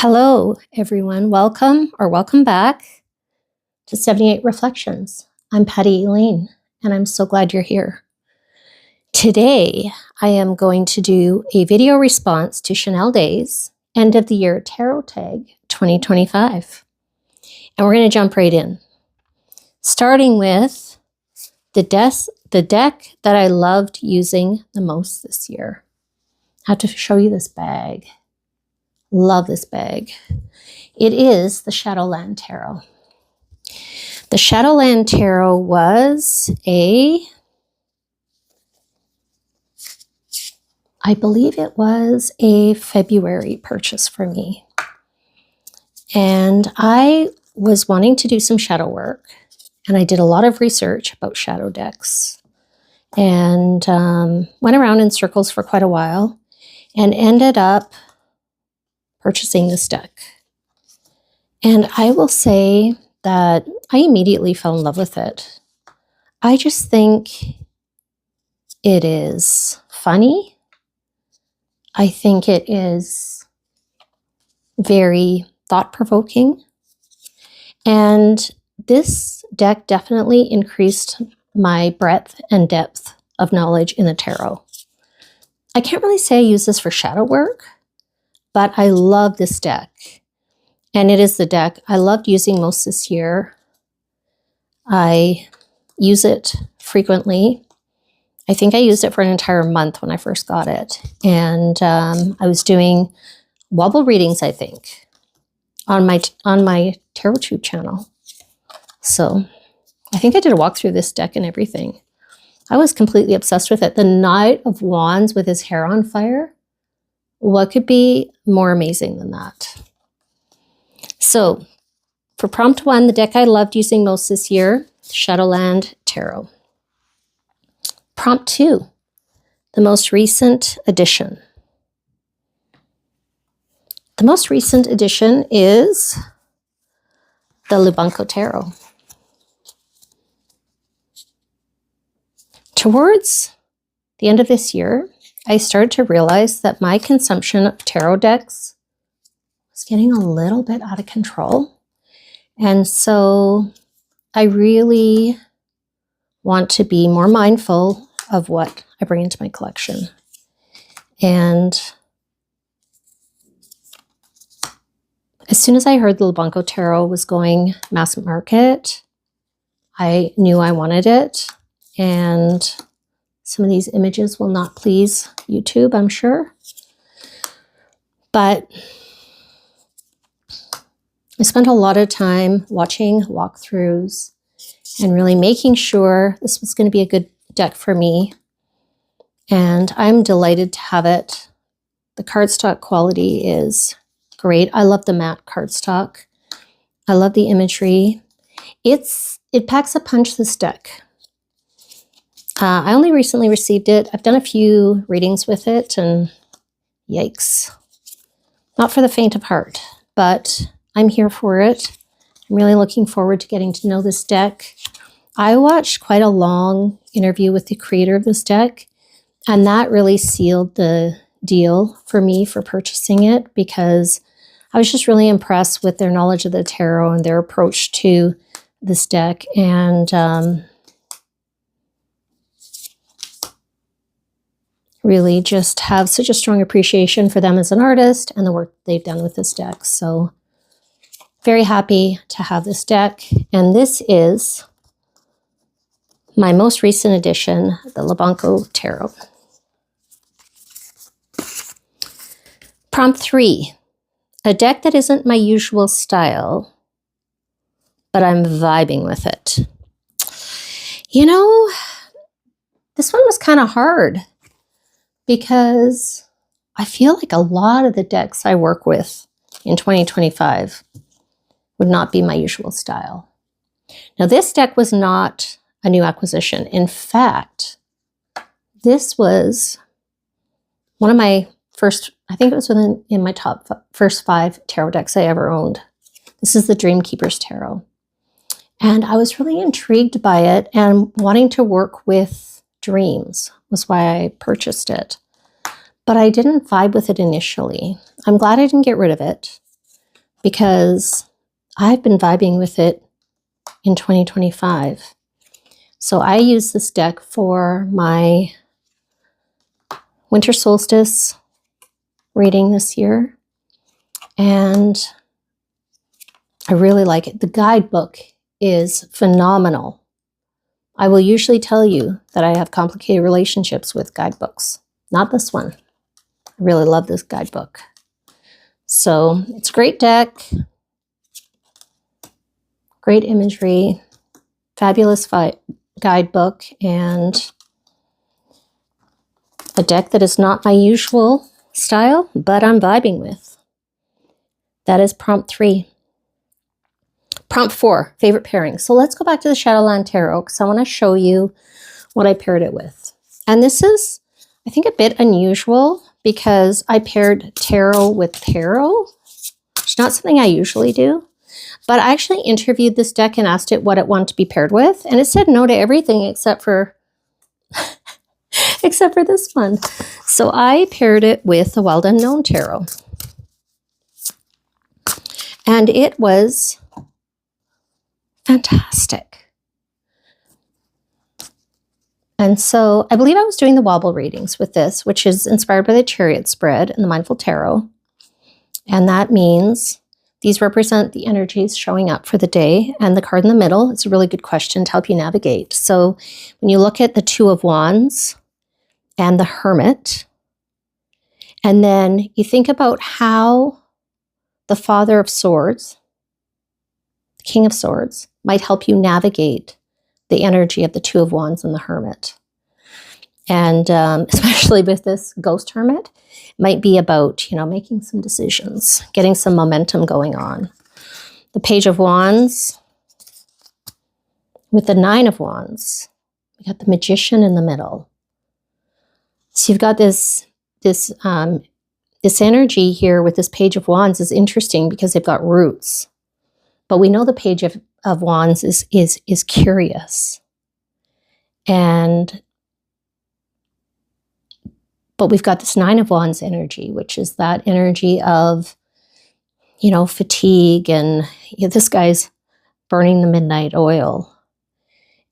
Hello, everyone. Welcome back to 78 Reflections. I'm Patty Elaine, and I'm so glad you're here. Today, I am going to do a video response to Chanel Day's End of the Year Tarot Tag 2025. And we're going to jump right in. Starting with the deck that I loved using the most this year. I have to show you this bag. Love this bag. It is the Shadowland Tarot. The Shadowland Tarot was I believe it was a February purchase for me. And I was wanting to do some shadow work, and I did a lot of research about shadow decks and went around in circles for quite a while and ended up purchasing this deck. And I will say that I immediately fell in love with it. I just think it is funny. I think it is very thought-provoking. And this deck definitely increased my breadth and depth of knowledge in the tarot. I can't really say I use this for shadow work, but I love this deck. And it is the deck I loved using most this year. I use it frequently. I think I used it for an entire month when I first got it. And I was doing wobble readings, I think, on my TarotTube channel. So I think I did a walkthrough of this deck and everything. I was completely obsessed with it. The Knight of Wands with his hair on fire. What could be more amazing than that? So, for prompt 1, the deck I loved using most this year, Shadowland Tarot. Prompt 2, the most recent edition. The most recent edition is the Lubanco Tarot. Towards the end of this year, I started to realize that my consumption of tarot decks was getting a little bit out of control. And so I really want to be more mindful of what I bring into my collection. And as soon as I heard the Lubanco Tarot was going mass market, I knew I wanted it. And some of these images will not please YouTube, I'm sure. But I spent a lot of time watching walkthroughs and really making sure this was going to be a good deck for me. And I'm delighted to have it. The cardstock quality is great. I love the matte cardstock. I love the imagery. It packs a punch, this deck. I only recently received it. I've done a few readings with it, and yikes. Not for the faint of heart, but I'm here for it. I'm really looking forward to getting to know this deck. I watched quite a long interview with the creator of this deck, and that really sealed the deal for me for purchasing it, because I was just really impressed with their knowledge of the tarot and their approach to this deck. And really just have such a strong appreciation for them as an artist and the work they've done with this deck. So very happy to have this deck. And this is my most recent edition, the Lubanco Tarot. Prompt 3, a deck that isn't my usual style, but I'm vibing with it. You know, this one was kind of hard, because I feel like a lot of the decks I work with in 2025 would not be my usual style. Now, this deck was not a new acquisition. In fact, this was one of my first, I think it was in my top first 5 tarot decks I ever owned. This is the Dreamkeepers Tarot. And I was really intrigued by it and wanting to work with dreams was why I purchased it. But I didn't vibe with it initially. I'm glad I didn't get rid of it. because I've been vibing with it in 2025. So I use this deck for my winter solstice reading this year, and I really like it. The guidebook is phenomenal. I will usually tell you that I have complicated relationships with guidebooks. Not this one. I really love this guidebook. So it's a great deck, great imagery, fabulous guidebook, and a deck that is not my usual style, but I'm vibing with. That is prompt 3. Prompt 4, favorite pairing. So let's go back to the Shadowland Tarot because I want to show you what I paired it with. And this is, I think, a bit unusual because I paired tarot with tarot. It's not something I usually do. But I actually interviewed this deck and asked it what it wanted to be paired with. And it said no to everything except for except for this one. So I paired it with the Wild Unknown Tarot. And it was fantastic. And so I believe I was doing the wobble readings with this, which is inspired by the Chariot spread and the Mindful Tarot. And that means these represent the energies showing up for the day. And the card in the middle, it's a really good question to help you navigate. So when you look at the Two of Wands and the Hermit, and then you think about how the Father of Swords, the King of Swords, might help you navigate the energy of the Two of Wands and the Hermit. And especially with this Ghost Hermit, it might be about, making some decisions, getting some momentum going on. The Page of Wands with the Nine of Wands. We got the Magician in the middle. So you've got this energy here with this Page of Wands is interesting because they've got roots. But we know the Page of Wands is curious. But we've got this Nine of Wands energy, which is that energy of, fatigue, and this guy's burning the midnight oil.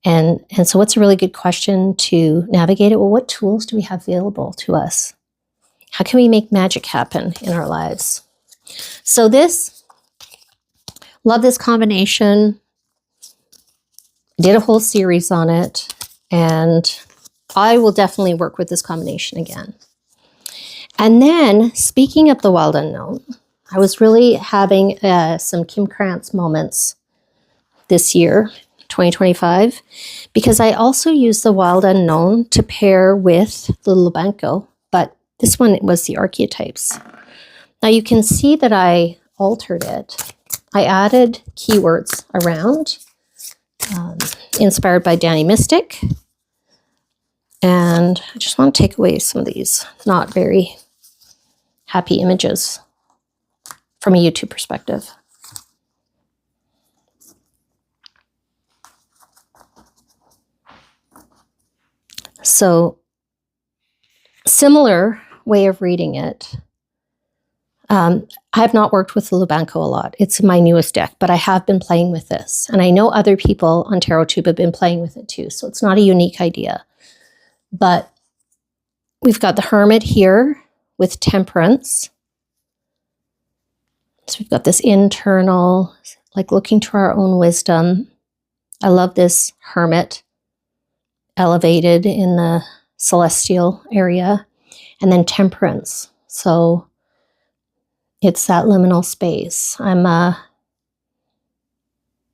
And so what's a really good question to navigate it? Well, what tools do we have available to us? How can we make magic happen in our lives? So love this combination. Did a whole series on it, and I will definitely work with this combination again. And then, speaking of the Wild Unknown, I was really having some Kim Krantz moments this year, 2025, because I also used the Wild Unknown to pair with the Lubanko, but this one was the archetypes. Now you can see that I altered it. I added keywords around, inspired by Danny Mystic. And I just want to take away some of these not very happy images from a YouTube perspective. So, similar way of reading it. I have not worked with the Lubanko a lot. It's my newest deck, but I have been playing with this. And I know other people on TarotTube have been playing with it too. So it's not a unique idea. But we've got the Hermit here with Temperance. So we've got this internal, like looking to our own wisdom. I love this Hermit elevated in the celestial area. And then Temperance. So it's that liminal space. I'm a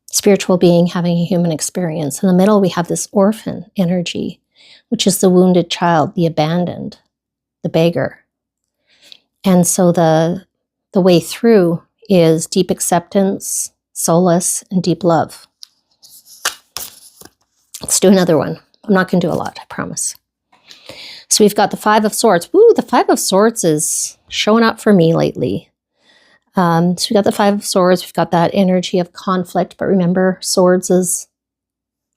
spiritual being having a human experience. In the middle, we have this orphan energy, which is the wounded child, the abandoned, the beggar. And so the way through is deep acceptance, solace, and deep love. Let's do another one. I'm not going to do a lot, I promise. So we've got the Five of Swords. Woo, the Five of Swords is showing up for me lately. So we've got the Five of Swords. We've got that energy of conflict. But remember, swords is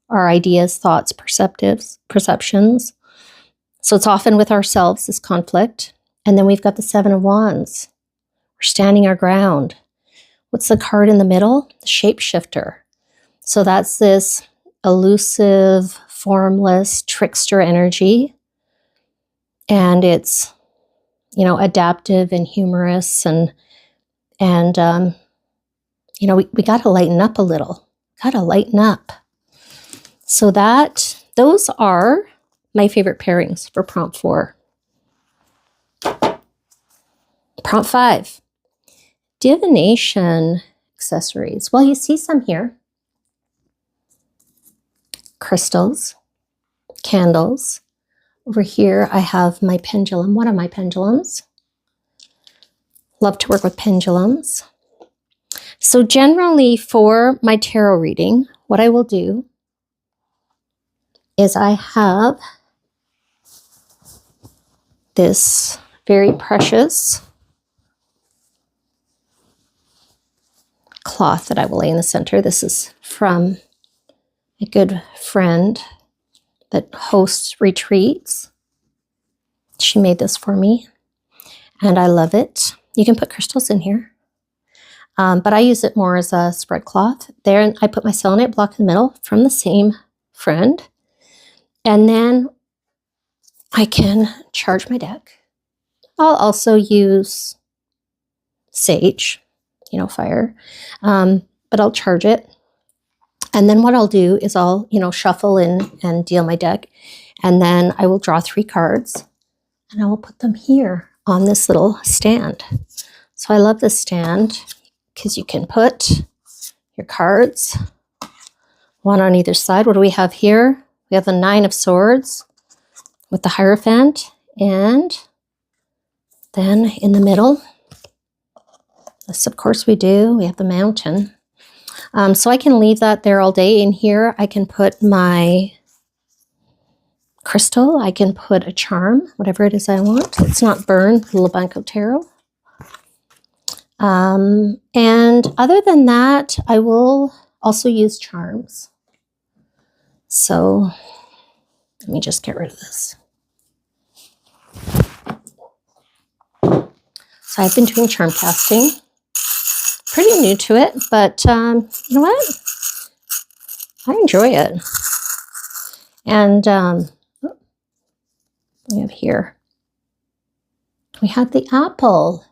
our ideas, thoughts, perceptions. So it's often with ourselves, this conflict. And then we've got the Seven of Wands. We're standing our ground. what's the card in the middle? The Shapeshifter. So that's this elusive, formless trickster energy. And it's, you know, adaptive and humorous and you know, we got to lighten up a little. Got to lighten up. So those are my favorite pairings for prompt 4. Prompt 5, divination accessories. Well, you see some here. Crystals, candles. Over here, I have my pendulum, one of my pendulums. Love to work with pendulums. So generally for my tarot reading, what I will do is I have this very precious cloth that I will lay in the center. This is from a good friend that hosts retreats. She made this for me and I love it. You can put crystals in here, but I use it more as a spread cloth. There, I put my selenite block in the middle from the same friend, and then I can charge my deck. I'll also use sage, you know, fire, but I'll charge it. And then what I'll do is I'll, you know, shuffle in and deal my deck. And then I will draw 3 cards and I will put them here on this little stand. So I love this stand because you can put your cards, one on either side. What do we have here? We have the 9 of Swords with the Hierophant. And then in the middle, this of course we do, we have the Mountain. So I can leave that there all day. In here, I can put my crystal. I can put a charm, whatever it is I want. Let's not burn the Labanco Tarot. And other than that, I will also use charms. So let me just get rid of this. So I've been doing charm casting. Pretty new to it, but you know what? I enjoy it. And we have here, we have the apple.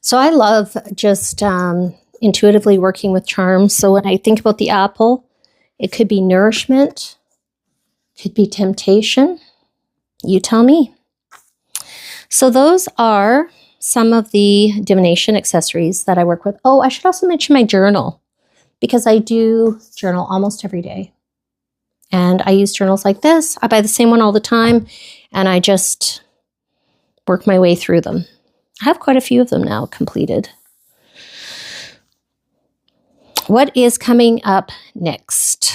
So I love just intuitively working with charms. So when I think about the apple, it could be nourishment, could be temptation. You tell me. So those are some of the divination accessories that I work with. Oh, I should also mention my journal, because I do journal almost every day. And I use journals like this. I buy the same one all the time, and I just work my way through them. I have quite a few of them now completed. What is coming up next?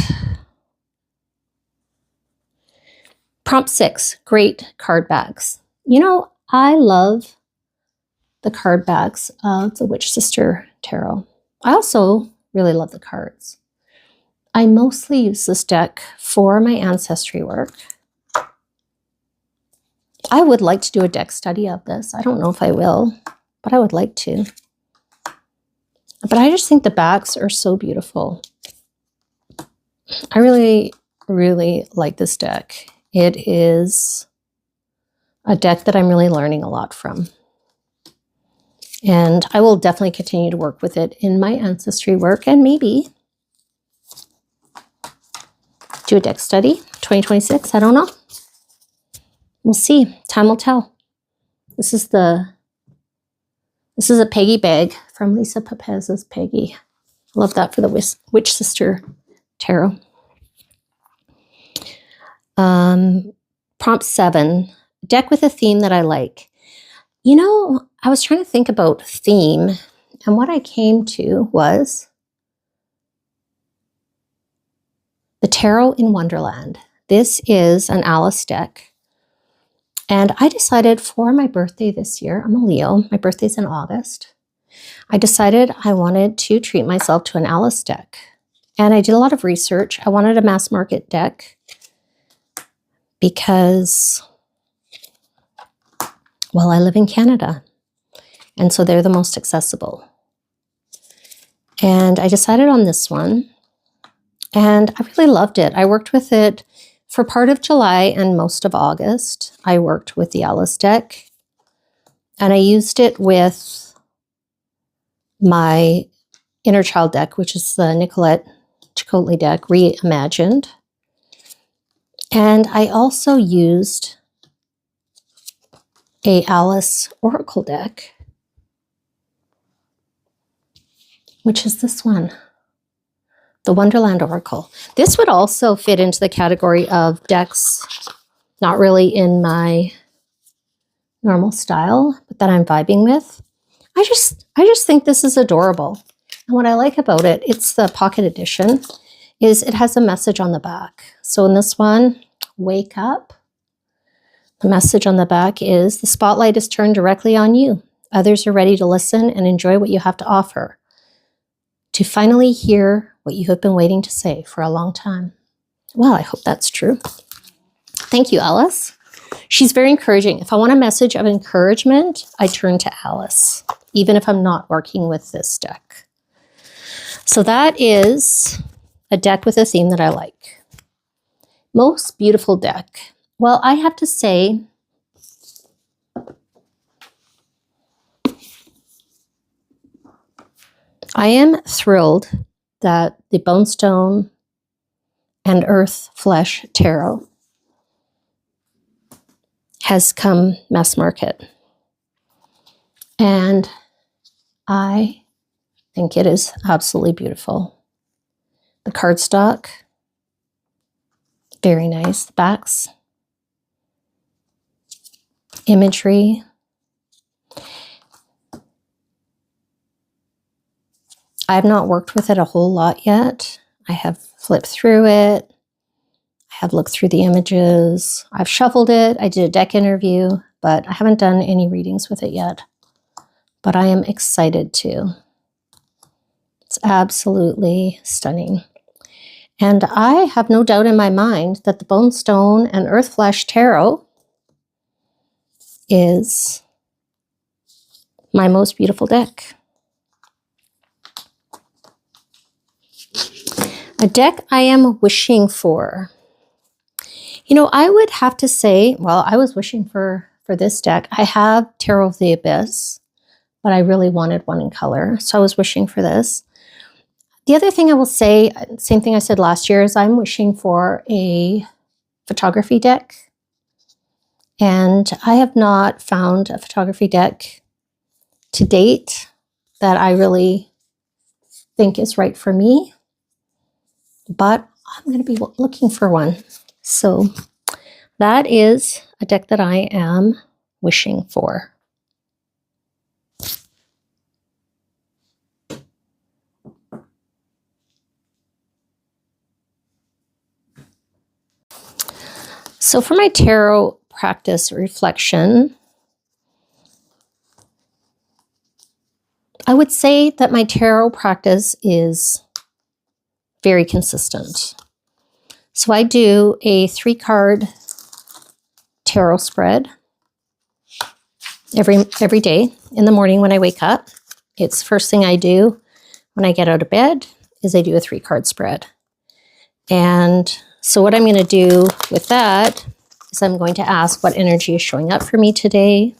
Prompt 6, great card backs. You know, I love the card backs of the Witch Sister Tarot. I also really love the cards. I mostly use this deck for my ancestry work. I would like to do a deck study of this. I don't know if I will, but I would like to. But I just think the backs are so beautiful. I really, really like this deck. It is a deck that I'm really learning a lot from. And I will definitely continue to work with it in my ancestry work, and maybe do a deck study 2026. I don't know. We'll see. Time will tell. This is a Peggy bag from Lisa Pepez's Peggy. I love that for the Witch Sister Tarot. Prompt 7, deck with a theme that I like. You know, I was trying to think about theme, and what I came to was the Tarot in Wonderland. This is an Alice deck. And I decided for my birthday this year, I'm a Leo, my birthday's in August. I decided I wanted to treat myself to an Alice deck. And I did a lot of research. I wanted a mass market deck because, well, I live in Canada. And so they're the most accessible. And I decided on this one. And I really loved it. I worked with it for part of July and most of August. I worked with the Alice deck. And I used it with my Inner Child deck, which is the Nicolette Chakotay deck reimagined. And I also used a Alice Oracle deck, which is this one, the Wonderland Oracle. This would also fit into the category of decks not really in my normal style, but that I'm vibing with. I just think this is adorable. And what I like about it, it's the pocket edition, is it has a message on the back. So in this one, wake up. The message on the back is, the spotlight is turned directly on you. Others are ready to listen and enjoy what you have to offer. To finally hear what you have been waiting to say for a long time. Well, I hope that's true. Thank you, Alice. She's very encouraging. If I want a message of encouragement, I turn to Alice, even if I'm not working with this deck. So that is a deck with a theme that I like. Most beautiful deck. Well, I have to say, I am thrilled that the Bone Stone and Earth Flesh Tarot has come mass market. And I think it is absolutely beautiful. The cardstock, very nice. The backs, imagery. I have not worked with it a whole lot yet. I have flipped through it. I have looked through the images. I've shuffled it. I did a deck interview, but I haven't done any readings with it yet. But I am excited to. It's absolutely stunning. And I have no doubt in my mind that the Bone Stone and Earth Flesh Tarot is my most beautiful deck. A deck I am wishing for. You know, I would have to say, well, I was wishing for this deck. I have Tarot of the Abyss, but I really wanted one in color. So I was wishing for this. The other thing I will say, same thing I said last year, is I'm wishing for a photography deck. And I have not found a photography deck to date that I really think is right for me. But I'm going to be looking for one. So that is a deck that I am wishing for. So for my tarot practice reflection, I would say that my tarot practice is very consistent. So I do a 3-card tarot spread every day in the morning when I wake up. It's the first thing I do when I get out of bed is I do a 3-card spread. And so what I'm going to do with that is I'm going to ask what energy is showing up for me today.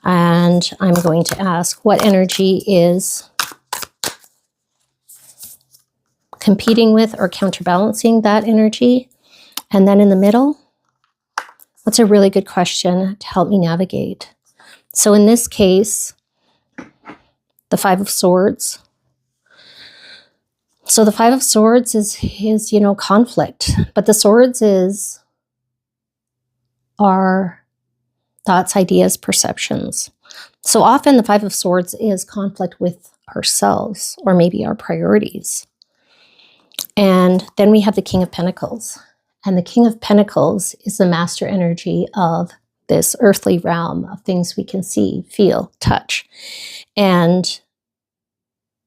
And I'm going to ask what energy is competing with or counterbalancing that energy. And then in the middle, what's a really good question to help me navigate? So in this case, the 5 of Swords. So the 5 of Swords is you know, conflict, but the Swords is our thoughts, ideas, perceptions. So often the 5 of Swords is conflict with ourselves or maybe our priorities. And then we have the King of Pentacles. And the King of Pentacles is the master energy of this earthly realm of things we can see, feel, touch. And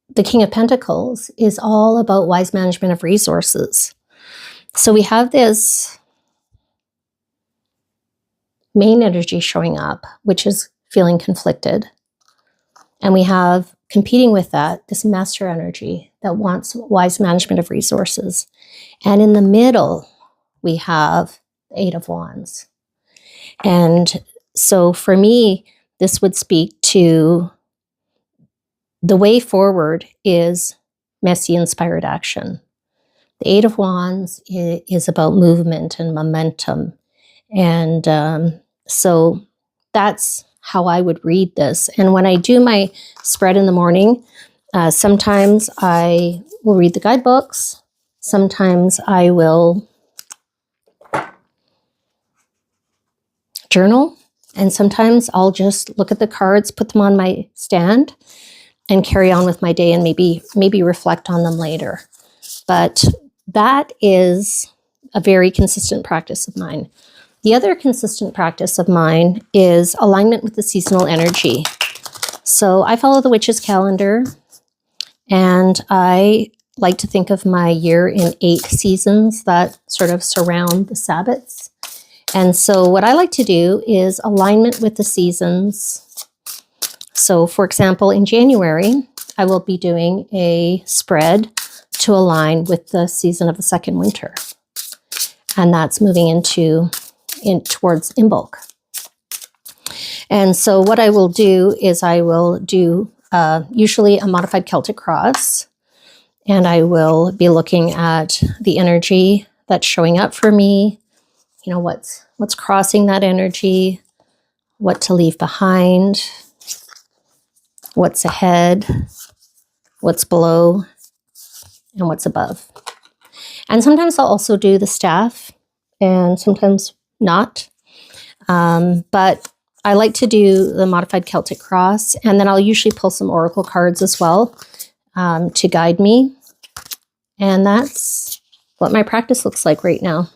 the King of Pentacles is all about wise management of resources. So we have this main energy showing up, which is feeling conflicted. And we have competing with that, this master energy that wants wise management of resources. And in the middle, we have the Eight of Wands. And so for me, this would speak to the way forward is messy, inspired action. The Eight of Wands is about movement and momentum. And so that's how I would read this. And when I do my spread in the morning, sometimes I will read the guidebooks. Sometimes I will journal. And sometimes I'll just look at the cards, put them on my stand, and carry on with my day and maybe reflect on them later. But that is a very consistent practice of mine. The other consistent practice of mine is alignment with the seasonal energy. So I follow the witch's calendar, and I like to think of my year in 8 seasons that sort of surround the Sabbats. And so what I like to do is alignment with the seasons. So for example, in January, I will be doing a spread to align with the season of the second winter. And that's moving towards Imbolc. And so what I will do is I will do usually a modified Celtic cross, and I will be looking at the energy that's showing up for me, you know, what's crossing that energy, what to leave behind, what's ahead, what's below, and what's above. And sometimes I'll also do the staff, and sometimes not. But I like to do the modified Celtic cross, and then I'll usually pull some oracle cards as well to guide me. And that's what my practice looks like right now.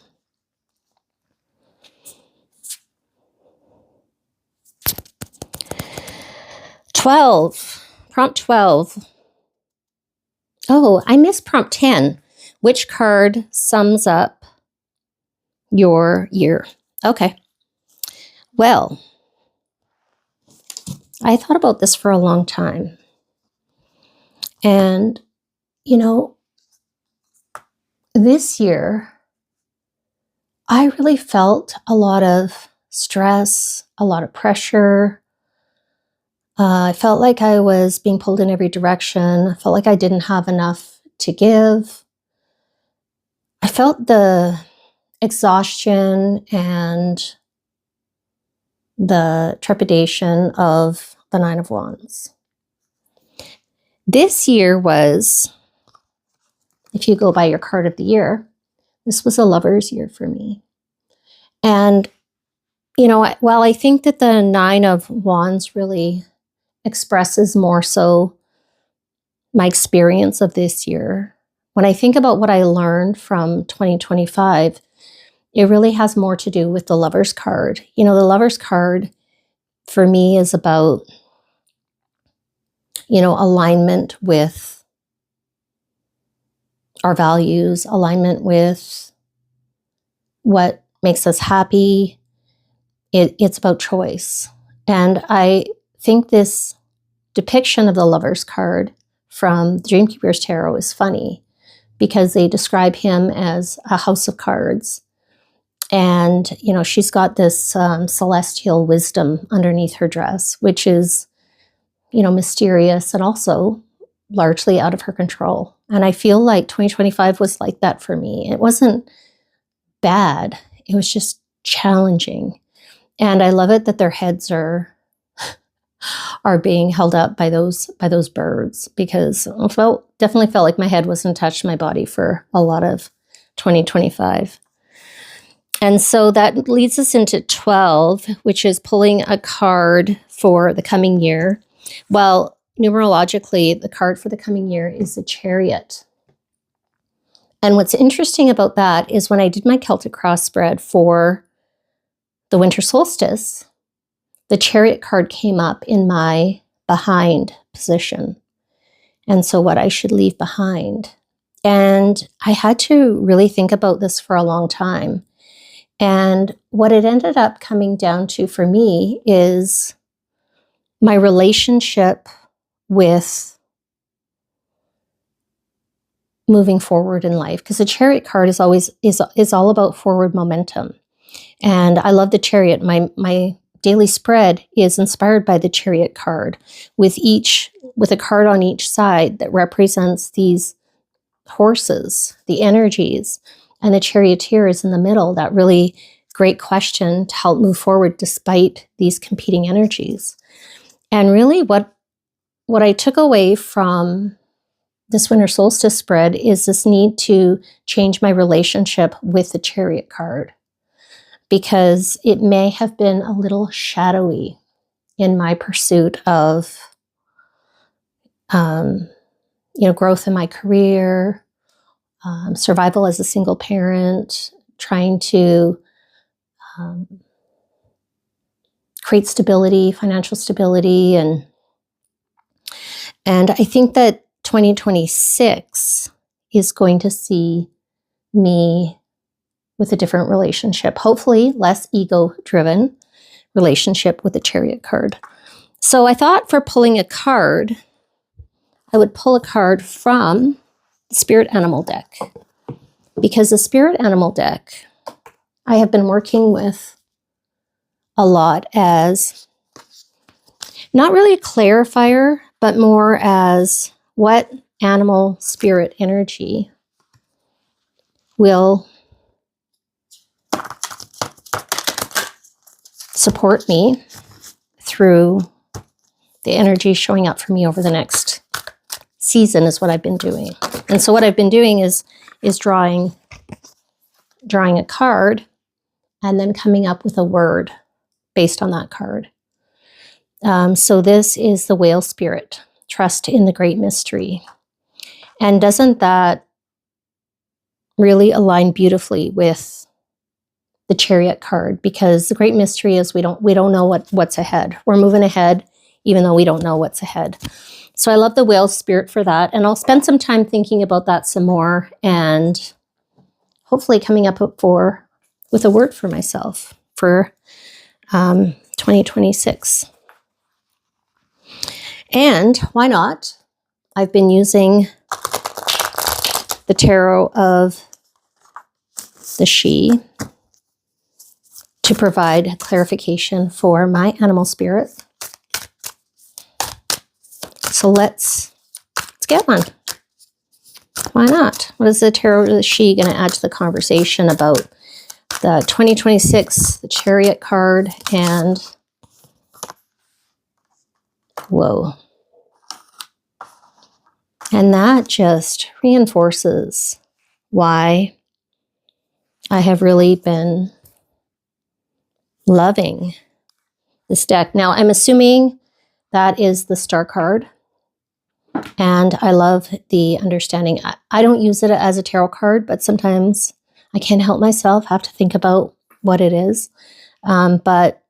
Prompt 12. Oh, I missed prompt 10. Which card sums up your year? Okay. Well, I thought about this for a long time. And, you know, this year, I really felt a lot of stress, a lot of pressure. I felt like I was being pulled in every direction. I felt like I didn't have enough to give. I felt the exhaustion and the trepidation of the Nine of Wands. This year was, if you go by your card of the year, this was a lover's year for me. And, you know, while I think that the Nine of Wands really expresses more so my experience of this year, when I think about what I learned from 2025, it really has more to do with the Lover's card. You know, the Lover's card for me is about, you know, alignment with our values, alignment with what makes us happy. It's about choice. And I think this depiction of the Lover's card from Dreamkeeper's Tarot is funny because they describe him as a house of cards. And, you know, she's got this celestial wisdom underneath her dress, which is, you know, mysterious and also largely out of her control. And I feel like 2025 was like that for me. It wasn't bad. It was just challenging. And I love it that their heads are being held up by those birds, because I definitely felt like my head wasn't touched my body for a lot of 2025. And so that leads us into 12, which is pulling a card for the coming year. Well, numerologically, the card for the coming year is the Chariot. And what's interesting about that is when I did my Celtic cross spread for the winter solstice, the Chariot card came up in my behind position. And so what I should leave behind. And I had to really think about this for a long time. And what it ended up coming down to for me is my relationship with moving forward in life, because the Chariot card is always is all about forward momentum. And I love the Chariot. My daily spread is inspired by the Chariot card, with a card on each side that represents these horses, the energies, and the charioteer is in the middle, that really great question to help move forward despite these competing energies. And really what I took away from this winter solstice spread is this need to change my relationship with the Chariot card, because it may have been a little shadowy in my pursuit of growth in my career, survival as a single parent, trying to create stability, financial stability. And I think that 2026 is going to see me with a different relationship, hopefully less ego-driven relationship with the Chariot card. So I thought for pulling a card, I would pull a card from the Spirit Animal deck, because the Spirit Animal deck I have been working with a lot as not really a clarifier, but more as what animal spirit energy will support me through the energy showing up for me over the next season, is what I've been doing. And so what I've been doing is drawing a card and then coming up with a word based on that card. So this is the Whale Spirit, trust in the great mystery. And doesn't that really align beautifully with the Chariot card? Because the great mystery is we don't know what's ahead. We're moving ahead even though we don't know what's ahead. So I love the Whale Spirit for that. And I'll spend some time thinking about that some more, and hopefully coming up with a word for myself for 2026. And why not? I've been using the Tarot of the She to provide clarification for my animal spirit. So let's get one. Why not? What is the Tarot of the She going to add to the conversation about the 2026, the Chariot card, and whoa. And that just reinforces why I have really been loving this deck. Now, I'm assuming that is the Star card. And I love the understanding. I don't use it as a tarot card, but sometimes I can't help myself, have to think about what it is. But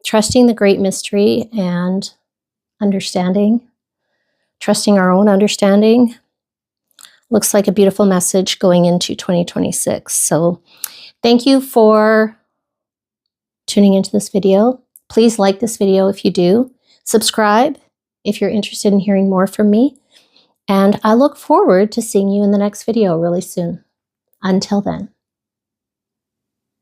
trusting the great mystery and understanding, trusting our own understanding, looks like a beautiful message going into 2026. So thank you for tuning into this video. Please like this video if you do. Subscribe if you're interested in hearing more from me. And I look forward to seeing you in the next video really soon. Until then.